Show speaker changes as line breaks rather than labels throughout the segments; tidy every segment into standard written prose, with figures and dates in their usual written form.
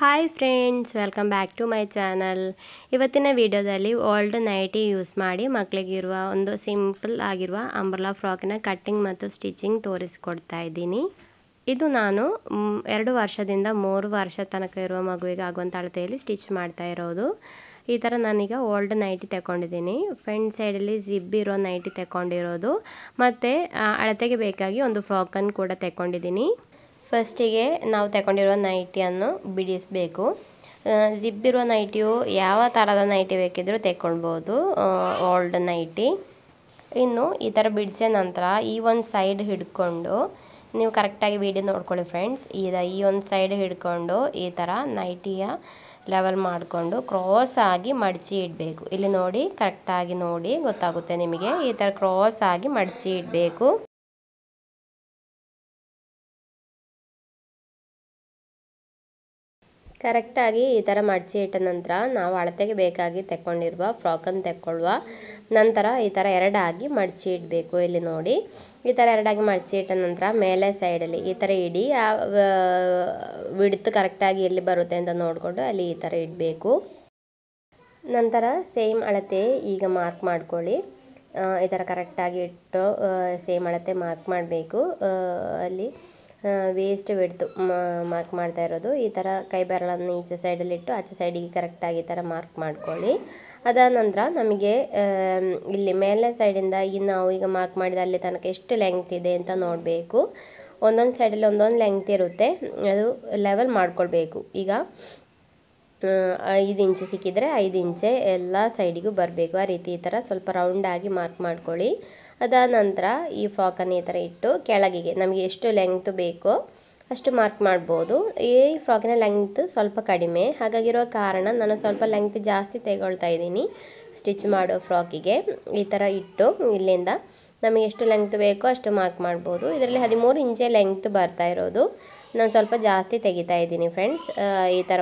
Hi friends, welcome back to my channel. ಇವತ್ತಿನ ವಿಡಿಯೋದಲ್ಲಿ old nighty use ಮಾಡಿ ಮಕ್ಕಳಿಗಿರುವ ಒಂದು ಸಿಂಪಲ್ ಆಗಿರುವ ಅಂಬ್ರೆಲಾ ಫ್ರಾಕಿನ ಕಟ್ಟಿಂಗ್ ಮತ್ತು ಸ್ಟಿಚಿಂಗ್ ತೋರಿಸ್ಕೊಡ್ತಾ ಇದ್ದೀನಿ. ಇದು ನಾನು 2 ವರ್ಷದಿಂದ 3 ವರ್ಷ ತನಕ ಇರುವ ಮಗುವಿಗೆ ಆಗುವಂಥ ಅಳತೆಯಲ್ಲಿ ಸ್ಟಿಚ್ ಮಾಡ್ತಾ ಇರೋದು. ಈ ಥರ ನಾನೀಗ ಓಲ್ಡ್ ನೈಟಿ ತಗೊಂಡಿದ್ದೀನಿ. ಫ್ರಂಟ್ ಸೈಡಲ್ಲಿ ಜಿಬ್ ಇರೋ ನೈಟಿ ತಗೊಂಡಿರೋದು, ಮತ್ತು ಅಳತೆಗೆ ಬೇಕಾಗಿ ಒಂದು ಫ್ರಾಕನ್ನು ಕೂಡ ತಗೊಂಡಿದ್ದೀನಿ. ಫಸ್ಟಿಗೆ ನಾವು ತಗೊಂಡಿರುವ ನೈಟಿಯನ್ನು ಬಿಡಿಸಬೇಕು. ಜಿಬ್ ಇರುವ ನೈಟಿಯು ಯಾವ ಥರದ ನೈಟಿ ಬೇಕಿದ್ರೂ ತಗೊಳ್ಬೋದು, ಓಲ್ಡ್ ನೈಟಿ. ಇನ್ನು ಈ ಥರ ಬಿಡಿಸಿದ ನಂತರ ಈ ಒಂದು ಸೈಡ್ ಹಿಡ್ಕೊಂಡು, ನೀವು ಕರೆಕ್ಟಾಗಿ ವಿಡಿಯೋ ನೋಡ್ಕೊಳ್ಳಿ ಫ್ರೆಂಡ್ಸ್. ಈ ಒಂದು ಸೈಡ್ ಹಿಡ್ಕೊಂಡು ಈ ಥರ ನೈಟಿಯ ಲೆವೆಲ್ ಮಾಡಿಕೊಂಡು ಕ್ರಾಸ್ ಆಗಿ ಮಡಚಿ ಇಡಬೇಕು. ಇಲ್ಲಿ ನೋಡಿ, ಕರೆಕ್ಟಾಗಿ ನೋಡಿ ಗೊತ್ತಾಗುತ್ತೆ ನಿಮಗೆ. ಈ ಥರ ಕ್ರಾಸ್ ಆಗಿ ಮಡಚಿ ಇಡಬೇಕು. ಕರೆಕ್ಟಾಗಿ ಈ ಥರ ಮಡಚಿ ಇಟ್ಟ ನಂತರ ನಾವು ಅಳತೆಗೆ ಬೇಕಾಗಿ ತಗೊಂಡಿರುವ ಫ್ರಾಕನ್ನು ತಗೊಳ್ಳುವ. ನಂತರ ಈ ಥರ ಎರಡಾಗಿ ಮಡಚಿ ಇಡಬೇಕು. ಇಲ್ಲಿ ನೋಡಿ, ಈ ಥರ ಎರಡಾಗಿ ಮಡಚಿ ಇಟ್ಟ ನಂತರ ಮೇಲೆ ಸೈಡಲ್ಲಿ ಈ ಥರ ಇಡಿ. ವಿಡ್ತ್ ಕರೆಕ್ಟಾಗಿ ಎಲ್ಲಿ ಬರುತ್ತೆ ಅಂತ ನೋಡಿಕೊಂಡು ಅಲ್ಲಿ ಈ ಥರ ಇಡಬೇಕು. ನಂತರ ಸೇಮ್ ಅಳತೆ ಈಗ ಮಾರ್ಕ್ ಮಾಡ್ಕೊಳ್ಳಿ. ಈ ಥರ ಕರೆಕ್ಟಾಗಿ ಇಟ್ಟು ಸೇಮ್ ಅಳತೆ ಮಾರ್ಕ್ ಮಾಡಬೇಕು. ಅಲ್ಲಿ ವೇಸ್ಟ್ ವಿಡ್ತ್ ಮಾರ್ಕ್ ಮಾಡ್ತಾ ಇರೋದು. ಈ ಥರ ಕೈ ಬೆರಳನ್ನು ಈಚೆ ಸೈಡಲ್ಲಿ ಇಟ್ಟು ಆಚೆ ಸೈಡಿಗೆ ಕರೆಕ್ಟಾಗಿ ಈ ಥರ ಮಾರ್ಕ್ ಮಾಡ್ಕೊಳ್ಳಿ. ಅದಾದ ನಂತರ ನಮಗೆ ಇಲ್ಲಿ ಮೇಲೆ ಸೈಡಿಂದ ನಾವು ಈಗ ಮಾರ್ಕ್ ಮಾಡಿದ ಅಲ್ಲಿ ತನಕ ಎಷ್ಟು ಲೆಂಗ್ತ್ ಇದೆ ಅಂತ ನೋಡಬೇಕು. ಒಂದೊಂದು ಸೈಡಲ್ಲಿ ಒಂದೊಂದು ಲೆಂಗ್ತ್ ಇರುತ್ತೆ, ಅದು ಲೆವೆಲ್ ಮಾಡ್ಕೊಳ್ಬೇಕು. ಈಗ 5 ಇಂಚು ಸಿಕ್ಕಿದರೆ 5 ಇಂಚೆ ಎಲ್ಲ ಸೈಡಿಗೂ ಬರಬೇಕು. ಆ ರೀತಿ ಈ ಥರ ಸ್ವಲ್ಪ ರೌಂಡಾಗಿ ಮಾರ್ಕ್ ಮಾಡ್ಕೊಳ್ಳಿ. ಅದಾದ ನಂತರ ಈ ಫ್ರಾಕನ್ನು ಈ ಥರ ಇಟ್ಟು ಕೆಳಗಿಗೆ ನಮಗೆ ಎಷ್ಟು ಲೆಂಗ್ತ್ ಬೇಕೋ ಅಷ್ಟು ಮಾರ್ಕ್ ಮಾಡ್ಬೋದು. ಈ ಫ್ರಾಕಿನ ಲೆಂಗ್ತ್ ಸ್ವಲ್ಪ ಕಡಿಮೆ, ಹಾಗಾಗಿರೋ ಕಾರಣ ನಾನು ಸ್ವಲ್ಪ ಲೆಂಗ್ತ್ ಜಾಸ್ತಿ ತೆಗೊಳ್ತಾ ಇದ್ದೀನಿ ಸ್ಟಿಚ್ ಮಾಡೋ ಫ್ರಾಕಿಗೆ. ಈ ಥರ ಇಟ್ಟು ಇಲ್ಲಿಂದ ನಮಗೆ ಎಷ್ಟು ಲೆಂಗ್ತ್ ಬೇಕೋ ಅಷ್ಟು ಮಾರ್ಕ್ ಮಾಡ್ಬೋದು. ಇದರಲ್ಲಿ 13 ಇಂಚೆ ಲೆಂಗ್ತ್ ಬರ್ತಾ ಇರೋದು, ನಾನು ಸ್ವಲ್ಪ ಜಾಸ್ತಿ ತೆಗಿತಾ ಇದ್ದೀನಿ ಫ್ರೆಂಡ್ಸ್. ಈ ಥರ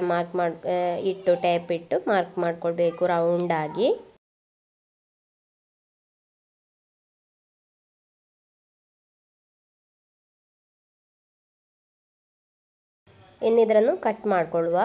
ಇಟ್ಟು ಟೇಪ್ ಇಟ್ಟು ಮಾರ್ಕ್ ಮಾಡ್ಕೊಳ್ಬೇಕು ರೌಂಡಾಗಿ. ಇನ್ನಿದ್ರನ್ನು ಕಟ್ ಮಾಡ್ಕೊಳ್ಳುವ.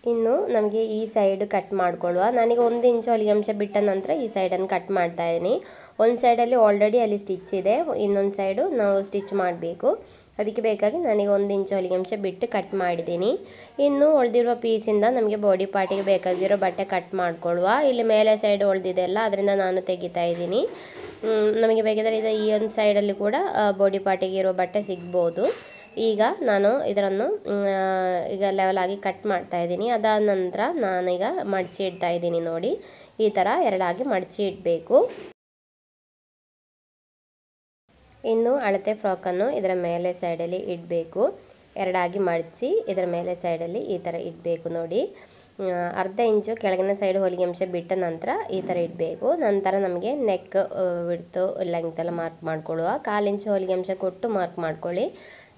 ಇನ್ನು ನಮಗೆ ಈ ಸೈಡ್ ಕಟ್ ಮಾಡ್ಕೊಳ್ಳುವ. ನನಗೆ 1 ಇಂಚು ಹೊಲಿಗೆ ಅಂಶ ಬಿಟ್ಟ ನಂತರ ಈ ಸೈಡನ್ನು ಕಟ್ ಮಾಡ್ತಾ ಇದ್ದೀನಿ. ಒಂದು ಸೈಡಲ್ಲಿ ಆಲ್ರೆಡಿ ಅಲ್ಲಿ ಸ್ಟಿಚ್ ಇದೆ, ಇನ್ನೊಂದು ಸೈಡು ನಾವು ಸ್ಟಿಚ್ ಮಾಡಬೇಕು. ಅದಕ್ಕೆ ಬೇಕಾಗಿ ನನಗೆ 1 ಇಂಚು ಹೊಲಿಗೆ ಅಂಶ ಬಿಟ್ಟು ಕಟ್ ಮಾಡಿದ್ದೀನಿ. ಇನ್ನು ಉಳಿದಿರುವ ಪೀಸಿಂದ ನಮಗೆ ಬಾಡಿ ಪಾರ್ಟಿಗೆ ಬೇಕಾಗಿರೋ ಬಟ್ಟೆ ಕಟ್ ಮಾಡ್ಕೊಳ್ಳುವ. ಇಲ್ಲಿ ಮೇಲೆ ಸೈಡ್ ಉಳಿದಿದೆ ಅಲ್ಲ, ಅದರಿಂದ ನಾನು ತೆಗಿತಾ ಇದ್ದೀನಿ. ನಮಗೆ ಬೇಕಿದ್ದರೆ ಈ ಒಂದು ಸೈಡಲ್ಲಿ ಕೂಡ ಬಾಡಿ ಪಾರ್ಟಿಗೆ ಇರೋ ಬಟ್ಟೆ ಸಿಗ್ಬೋದು. ಈಗ ನಾನು ಇದನ್ನು ಈಗ ಲೆವೆಲ್ ಆಗಿ ಕಟ್ ಮಾಡ್ತಾ ಇದ್ದೀನಿ. ಅದಾದ ನಂತರ ನಾನೀಗ ಮಡಚಿ ಇಡ್ತಾ ಇದ್ದೀನಿ. ನೋಡಿ, ಈ ಥರ ಎರಡಾಗಿ ಮಡಚಿ ಇಡಬೇಕು. ಇನ್ನು ಅಳತೆ ಫ್ರಾಕನ್ನು ಇದರ ಮೇಲೆ ಸೈಡಲ್ಲಿ ಇಡಬೇಕು. ಎರಡಾಗಿ ಮಡಚಿ ಇದರ ಮೇಲೆ ಸೈಡಲ್ಲಿ ಈ ಥರ ಇಡಬೇಕು. ನೋಡಿ, ಅರ್ಧ ಇಂಚು ಕೆಳಗಿನ ಸೈಡ್ ಹೊಲಿಗೆ ಅಂಶ ಬಿಟ್ಟ ನಂತರ ಈ ಥರ ಇಡಬೇಕು. ನಂತರ ನಮಗೆ ನೆಕ್ ವಿಡ್ತು ಲೆಂಗ್ತ್ ಎಲ್ಲ ಮಾರ್ಕ್ ಮಾಡ್ಕೊಳ್ಳುವ. 1/4 ಇಂಚು ಹೊಲಿಗೆ ಅಂಶ ಕೊಟ್ಟು ಮಾರ್ಕ್ ಮಾಡ್ಕೊಳ್ಳಿ.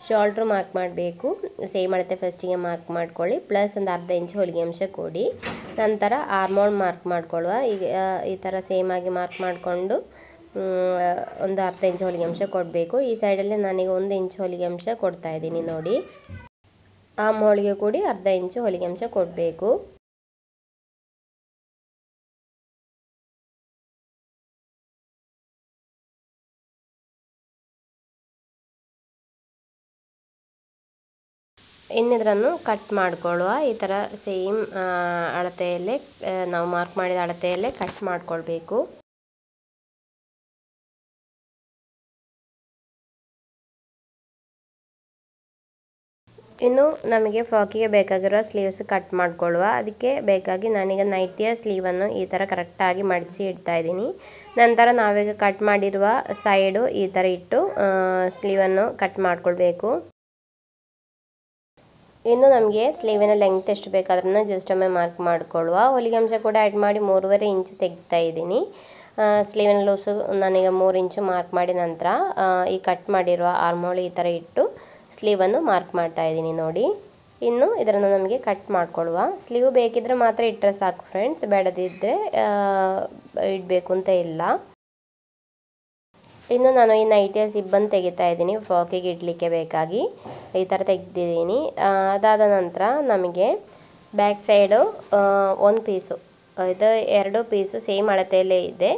ಶೋಲ್ಡ್ರು ಮಾರ್ಕ್ ಮಾಡಬೇಕು. ಸೇಮ್ ಅಳತೆ ಫಸ್ಟಿಗೆ ಮಾರ್ಕ್ ಮಾಡ್ಕೊಳ್ಳಿ, ಪ್ಲಸ್ ಒಂದು ಅರ್ಧ ಇಂಚು ಹೊಲಿಗೆ ಅಂಶ ಕೊಡಿ. ನಂತರ ಆರ್ಮೋಲ್ ಮಾರ್ಕ್ ಮಾಡ್ಕೊಳ್ಳುವ. ಈಗ ಈ ಥರ ಸೇಮ್ ಆಗಿ ಮಾರ್ಕ್ ಮಾಡಿಕೊಂಡು ಒಂದು ಅರ್ಧ ಇಂಚು ಹೊಲಿಗೆ ಅಂಶ ಕೊಡಬೇಕು. ಈ ಸೈಡಲ್ಲಿ ನಾನೀಗ 1 ಇಂಚು ಹೊಲಿಗೆ ಅಂಶ ಕೊಡ್ತಾ ಇದ್ದೀನಿ. ನೋಡಿ, ಆ ಮೋಳಿಗೆ ಕೂಡಿ ಅರ್ಧ ಇಂಚು ಹೊಲಿಗೆ ಅಂಶ ಕೊಡಬೇಕು. ಇನ್ನಿದ್ರನ್ನು ಕಟ್ ಮಾಡ್ಕೊಳ್ಳುವ. ಈ ಥರ ಸೇಮ್ ಅಳತೆಯಲ್ಲೇ ನಾವು ಮಾರ್ಕ್ ಮಾಡಿದ ಅಳತೆಯಲ್ಲೇ ಕಟ್ ಮಾಡ್ಕೊಳ್ಬೇಕು. ಇನ್ನು ನಮಗೆ ಫ್ರಾಕಿಗೆ ಬೇಕಾಗಿರೋ ಸ್ಲೀವ್ಸ್ ಕಟ್ ಮಾಡ್ಕೊಳ್ಳುವ. ಅದಕ್ಕೆ ಬೇಕಾಗಿ ನಾನೀಗ ನೈಟಿಯ ಸ್ಲೀವನ್ನು ಈ ಥರ ಕರೆಕ್ಟಾಗಿ ಮಡಚಿ ಇಡ್ತಾ ಇದ್ದೀನಿ. ನಂತರ ನಾವೀಗ ಕಟ್ ಮಾಡಿರುವ ಸೈಡು ಈ ಥರ ಇಟ್ಟು ಸ್ಲೀವನ್ನು ಕಟ್ ಮಾಡ್ಕೊಳ್ಬೇಕು. ಇನ್ನು ನಮಗೆ ಸ್ಲೀವಿನ ಲೆಂಗ್ತ್ ಎಷ್ಟು ಬೇಕು ಅದನ್ನು ಜಸ್ಟ್ ಒಮ್ಮೆ ಮಾರ್ಕ್ ಮಾಡ್ಕೊಳ್ಳುವ. ಹೊಲಿಗೆ ಅಂಶ ಕೂಡ ಆ್ಯಡ್ ಮಾಡಿ 3.5 ಇಂಚು ತೆಗಿತಾ ಇದ್ದೀನಿ. ಸ್ಲೀವಿನ ಲೂಸು ನಾನೀಗ 3 ಇಂಚು ಮಾರ್ಕ್ ಮಾಡಿ ನಂತರ ಈ ಕಟ್ ಮಾಡಿರುವ ಆರ್ಮೋಲ್ ಈ ಥರ ಇಟ್ಟು ಸ್ಲೀವನ್ನು ಮಾರ್ಕ್ ಮಾಡ್ತಾ ಇದ್ದೀನಿ. ನೋಡಿ, ಇನ್ನು ಇದನ್ನು ನಮಗೆ ಕಟ್ ಮಾಡ್ಕೊಳ್ಳುವ. ಸ್ಲೀವ್ ಬೇಕಿದ್ರೆ ಮಾತ್ರ ಇಟ್ಟರೆ ಸಾಕು ಫ್ರೆಂಡ್ಸ್, ಬೇಡದಿದ್ದರೆ ಇಡಬೇಕು ಅಂತ ಇಲ್ಲ. ಇನ್ನು ನಾನು ಈ ನೈಟಿಯ ಸಿಬ್ಬನ್ನು ತೆಗಿತಾ ಇದ್ದೀನಿ ಫ್ರಾಕಿಗೆ ಇಡಲಿಕ್ಕೆ ಬೇಕಾಗಿ ಈ ಥರ ತೆಗೆದಿದ್ದೀನಿ. ಅದಾದ ನಂತರ ನಮಗೆ ಬ್ಯಾಕ್ ಸೈಡು ಒಂದು ಪೀಸು ಇದು 2 ಪೀಸು ಸೇಮ್ ಅಳತೆಯಲ್ಲೇ ಇದೆ.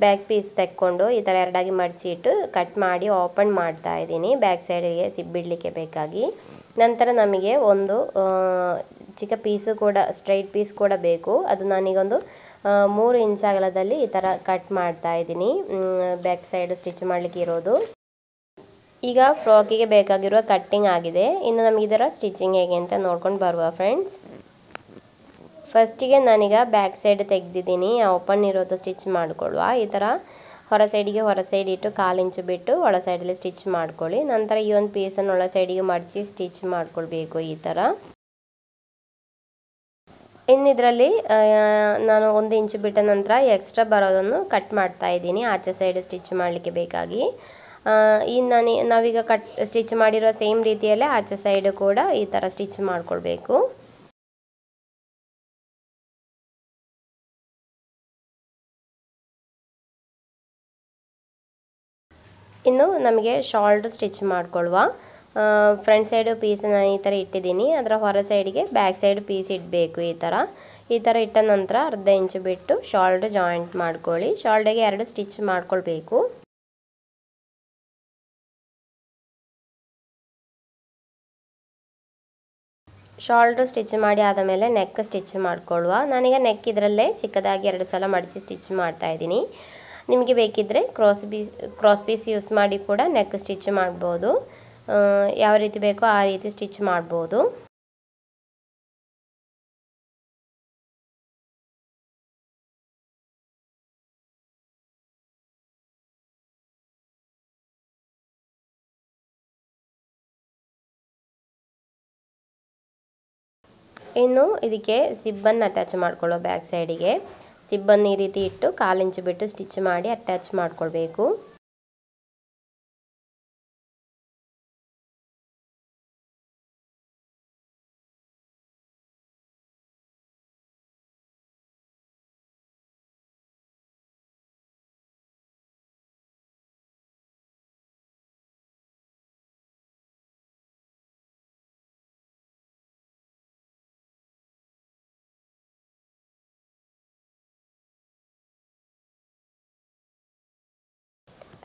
ಬ್ಯಾಕ್ ಪೀಸ್ ತೆಕ್ಕೊಂಡು ಈ ಥರ ಎರಡಾಗಿ ಮಡಚಿಟ್ಟು ಕಟ್ ಮಾಡಿ ಓಪನ್ ಮಾಡ್ತಾ ಇದ್ದೀನಿ ಬ್ಯಾಕ್ ಸೈಡಿಗೆ ಸಿಬ್ಬಿಡಲಿಕ್ಕೆ ಬೇಕಾಗಿ. ನಂತರ ನಮಗೆ ಒಂದು ಚಿಕ್ಕ ಪೀಸು ಕೂಡ ಸ್ಟ್ರೈಟ್ ಪೀಸ್ ಕೂಡ ಬೇಕು. ಅದು ನಾನೀಗೊಂದು 3 ಇಂಚ್ ಅಗಲದಲ್ಲಿ ಈ ಥರ ಕಟ್ ಮಾಡ್ತಾ ಇದ್ದೀನಿ ಬ್ಯಾಕ್ ಸೈಡ್ ಸ್ಟಿಚ್ ಮಾಡಲಿಕ್ಕೆ ಇರೋದು. ಈಗ ಫ್ರಾಕಿಗೆ ಬೇಕಾಗಿರುವ ಕಟ್ಟಿಂಗ್ ಆಗಿದೆ. ಇನ್ನು ನಮಗೆ ಇದರ ಸ್ಟಿಚಿಂಗ್ ಹೇಗೆ ಅಂತ ನೋಡ್ಕೊಂಡು ಬರುವ ಫ್ರೆಂಡ್ಸ್. ಫಸ್ಟಿಗೆ ನಾನೀಗ ಬ್ಯಾಕ್ ಸೈಡ್ ತೆಗೆದಿದ್ದೀನಿ, ಓಪನ್ ಇರೋದು ಸ್ಟಿಚ್ ಮಾಡಿಕೊಳ್ಳುವ. ಈ ಥರ ಹೊರ ಸೈಡ್ ಇಟ್ಟು 1/4 ಇಂಚು ಬಿಟ್ಟು ಒಳ ಸೈಡಲ್ಲಿ ಸ್ಟಿಚ್ ಮಾಡ್ಕೊಳ್ಳಿ. ನಂತರ ಈ ಒಂದು ಪೀಸನ್ನು ಒಳ ಸೈಡಿಗೆ ಮಡಚಿ ಸ್ಟಿಚ್ ಮಾಡ್ಕೊಳ್ಬೇಕು ಈ ಥರ. ಇನ್ನಿದರಲ್ಲಿ ನಾನು 1 ಇಂಚು ಬಿಟ್ಟ ನಂತರ ಎಕ್ಸ್ಟ್ರಾ ಬರೋದನ್ನು ಕಟ್ ಮಾಡ್ತಾ ಇದ್ದೀನಿ ಆಚೆ ಸೈಡ್ ಸ್ಟಿಚ್ ಮಾಡಲಿಕ್ಕೆ ಬೇಕಾಗಿ. ನಾವೀಗ ಸ್ಟಿಚ್ ಮಾಡಿರೋ ಸೇಮ್ ರೀತಿಯಲ್ಲೇ ಆಚೆ ಸೈಡ್ ಕೂಡ ಈ ಥರ ಸ್ಟಿಚ್ ಮಾಡ್ಕೊಳ್ಬೇಕು. ಇನ್ನು ನಮಗೆ ಶಾಲ್ಟ್ ಸ್ಟಿಚ್ ಮಾಡ್ಕೊಳ್ಳುವ. ಫ್ರಂಟ್ ಸೈಡು ಪೀಸನ್ನು ಈ ಥರ ಇಟ್ಟಿದ್ದೀನಿ, ಅದರ ಹೊರ ಸೈಡಿಗೆ ಬ್ಯಾಕ್ ಸೈಡ್ ಪೀಸ್ ಇಡಬೇಕು ಈ ಥರ ಇಟ್ಟ ನಂತರ 1/2 ಇಂಚು ಬಿಟ್ಟು ಶಾಲ್ಟ್ ಜಾಯಿಂಟ್ ಮಾಡ್ಕೊಳ್ಳಿ. ಶಾಲ್ಟಿಗೆ 2 ಸ್ಟಿಚ್ ಮಾಡ್ಕೊಳ್ಬೇಕು. ಶಾಲ್ಟ್ ಸ್ಟಿಚ್ ಮಾಡಿ ಆದ ಮೇಲೆ ನೆಕ್ ಸ್ಟಿಚ್ ಮಾಡ್ಕೊಳ್ಳುವ. ನಾನೀಗ ನೆಕ್ ಇದರಲ್ಲೇ ಚಿಕ್ಕದಾಗಿ 2 ಸಲ ಮಡಚಿ ಸ್ಟಿಚ್ ಮಾಡ್ತಾ ಇದ್ದೀನಿ. ನಿಮಗೆ ಬೇಕಿದ್ದರೆ ಕ್ರಾಸ್ ಪೀಸ್ ಯೂಸ್ ಮಾಡಿ ಕೂಡ ನೆಕ್ ಸ್ಟಿಚ್ ಮಾಡ್ಬೋದು. ಯಾವ ರೀತಿ ಬೇಕೋ ಆ ರೀತಿ ಸ್ಟಿಚ್ ಮಾಡ್ಬೋದು. ಇನ್ನು ಇದಕ್ಕೆ ಸಿಬ್ಬನ್ನು ಅಟ್ಯಾಚ್ ಮಾಡ್ಕೊಳ್ಳೋ ಬ್ಯಾಕ್ ಸೈಡಿಗೆ ಸಿಬ್ಬನ್ನು ಈ ರೀತಿ ಇಟ್ಟು 1/4 ಇಂಚು ಬಿಟ್ಟು ಸ್ಟಿಚ್ ಮಾಡಿ ಅಟ್ಯಾಚ್ ಮಾಡ್ಕೊಳ್ಬೇಕು.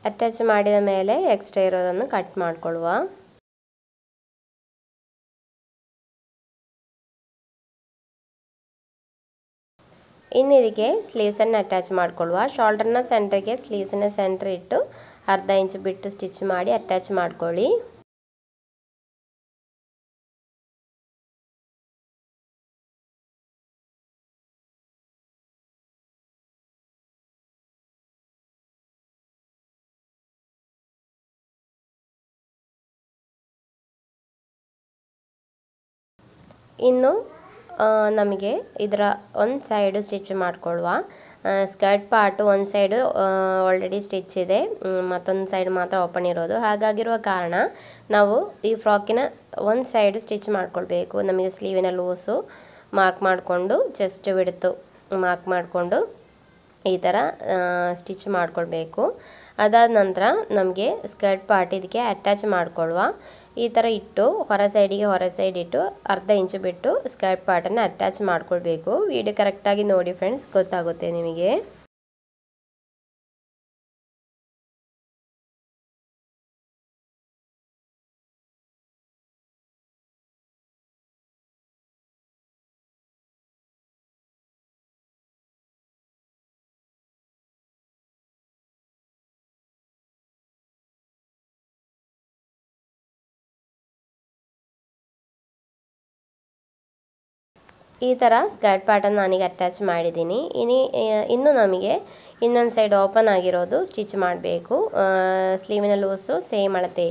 ಅಟ್ಯಾಚ್ ಮಾಡಿದ ಮೇಲೆ ಎಕ್ಸ್ಟ್ರಾ ಇರೋದನ್ನು ಕಟ್ ಮಾಡ್ಕೊಳ್ಳುವ. ಇನ್ನು ಇದಕ್ಕೆ ಸ್ಲೀವ್ಸನ್ನು ಅಟ್ಯಾಚ್ ಮಾಡ್ಕೊಳ್ಳುವ. ಶೋಲ್ಡರ್ನ ಸೆಂಟರ್ಗೆ ಸ್ಲೀವ್ಸನ್ನ ಸೆಂಟರ್ ಇಟ್ಟು 1/2 ಇಂಚು ಬಿಟ್ಟು ಸ್ಟಿಚ್ ಮಾಡಿ ಅಟ್ಯಾಚ್ ಮಾಡ್ಕೊಳ್ಳಿ. ಇನ್ನು ನಮಗೆ ಇದರ ಒಂದು ಸೈಡು ಸ್ಟಿಚ್ ಮಾಡ್ಕೊಳ್ಳುವ. ಸ್ಕರ್ಟ್ ಪಾರ್ಟು ಒಂದು ಸೈಡು ಆಲ್ರೆಡಿ ಸ್ಟಿಚ್ ಇದೆ, ಮತ್ತೊಂದು ಸೈಡ್ ಮಾತ್ರ ಓಪನ್ ಇರೋದು. ಹಾಗಾಗಿರುವ ಕಾರಣ ನಾವು ಈ ಫ್ರಾಕಿನ ಒಂದು ಸೈಡು ಸ್ಟಿಚ್ ಮಾಡ್ಕೊಳ್ಬೇಕು. ನಮಗೆ ಸ್ಲೀವಿನ ಲೂಸು ಮಾರ್ಕ್ ಮಾಡಿಕೊಂಡು ಚೆಸ್ಟ್ ಬಿಡ್ತು ಮಾರ್ಕ್ ಮಾಡಿಕೊಂಡು ಈ ಥರ ಸ್ಟಿಚ್ ಮಾಡ್ಕೊಳ್ಬೇಕು. ಅದಾದ ನಂತರ ನಮಗೆ ಸ್ಕರ್ಟ್ ಪಾರ್ಟ್ ಇದಕ್ಕೆ ಅಟ್ಯಾಚ್ ಮಾಡ್ಕೊಳ್ಳುವ. ಈ ಥರ ಇಟ್ಟು ಹೊರ ಸೈಡ್ ಇಟ್ಟು 1/2 ಇಂಚು ಬಿಟ್ಟು ಸ್ಕರ್ಟ್ ಪಾರ್ಟನ್ನು ಅಟ್ಯಾಚ್ ಮಾಡ್ಕೊಳ್ಬೇಕು. ವಿಡಿಯೋ ಕರೆಕ್ಟಾಗಿ ನೋಡಿ ಫ್ರೆಂಡ್ಸ್, ಗೊತ್ತಾಗುತ್ತೆ ನಿಮಗೆ. ಈ ಥರ ಸ್ಕರ್ಟ್ ಪಾರ್ಟನ್ನು ನಾನೀಗ ಅಟ್ಯಾಚ್ ಮಾಡಿದ್ದೀನಿ. ಇನ್ನು ನಮಗೆ ಇನ್ನೊಂದು ಸೈಡ್ ಓಪನ್ ಆಗಿರೋದು ಸ್ಟಿಚ್ ಮಾಡಬೇಕು. ಸ್ಲೀವಿನ ಲೂಸು ಸೇಮ್ ಅಳತೆ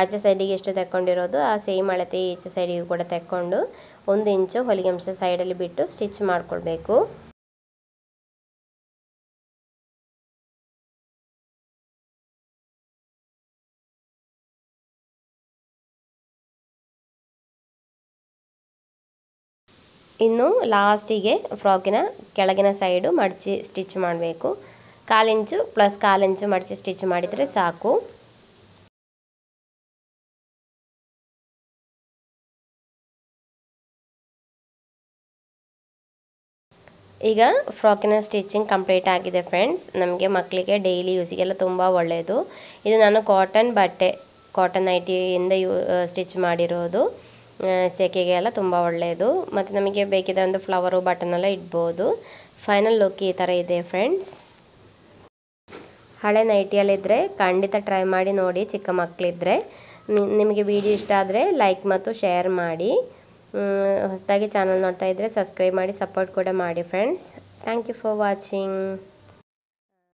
ಆಚೆ ಸೈಡಿಗೆ ಎಷ್ಟು ತೆಕ್ಕೊಂಡಿರೋದು ಆ ಸೇಮ್ ಅಳತೆ ಈಚೆ ಸೈಡಿಗೆ ಕೂಡ ತೆಕ್ಕೊಂಡು 1 ಇಂಚು ಹೊಲಿಗೆ ಅಂಶ ಸೈಡಲ್ಲಿ ಬಿಟ್ಟು ಸ್ಟಿಚ್ ಮಾಡ್ಕೊಳ್ಬೇಕು. ಇನ್ನು ಲಾಸ್ಟಿಗೆ ಫ್ರಾಕಿನ ಕೆಳಗಿನ ಸೈಡು ಮಡಚಿ ಸ್ಟಿಚ್ ಮಾಡಬೇಕು. 1/4 ಇಂಚು ಪ್ಲಸ್ 1/4 ಇಂಚು ಮಡಚಿ ಸ್ಟಿಚ್ ಮಾಡಿದರೆ ಸಾಕು. ಈಗ ಫ್ರಾಕಿನ ಸ್ಟಿಚಿಂಗ್ ಕಂಪ್ಲೀಟ್ ಆಗಿದೆ ಫ್ರೆಂಡ್ಸ್. ನಮಗೆ ಮಕ್ಕಳಿಗೆ ಡೈಲಿ ಯೂಸಿಗೆಲ್ಲ ತುಂಬ ಒಳ್ಳೆಯದು. ಇದು ನಾನು ಕಾಟನ್ ನೈಟಿಯಿಂದ ಸ್ಟಿಚ್ ಮಾಡಿರೋದು. ಸೆಕೆಗೆ ಎಲ್ಲ ತುಂಬ ಒಳ್ಳೆಯದು. ಮತ್ತು ನಮಗೆ ಬೇಕಿದ್ದ ಒಂದು ಫ್ಲವರು ಬಟನ್ ಎಲ್ಲ ಇಡ್ಬೋದು. ಫೈನಲ್ ಲುಕ್ ಈ ಥರ ಇದೆ ಫ್ರೆಂಡ್ಸ್. ಹಳೆ ನೈಟಿಯಲ್ಲಿದ್ದರೆ ಖಂಡಿತ ಟ್ರೈ ಮಾಡಿ ನೋಡಿ ಚಿಕ್ಕ ಮಕ್ಕಳಿದ್ರೆ. ನಿಮಗೆ ವಿಡಿಯೋ ಇಷ್ಟ ಆದರೆ ಲೈಕ್ ಮತ್ತು ಶೇರ್ ಮಾಡಿ. ಹೊಸದಾಗಿ ಚಾನಲ್ ನೋಡ್ತಾ ಇದ್ದರೆ ಸಬ್ಸ್ಕ್ರೈಬ್ ಮಾಡಿ ಸಪೋರ್ಟ್ ಕೂಡ ಮಾಡಿ friends. Thank you for watching.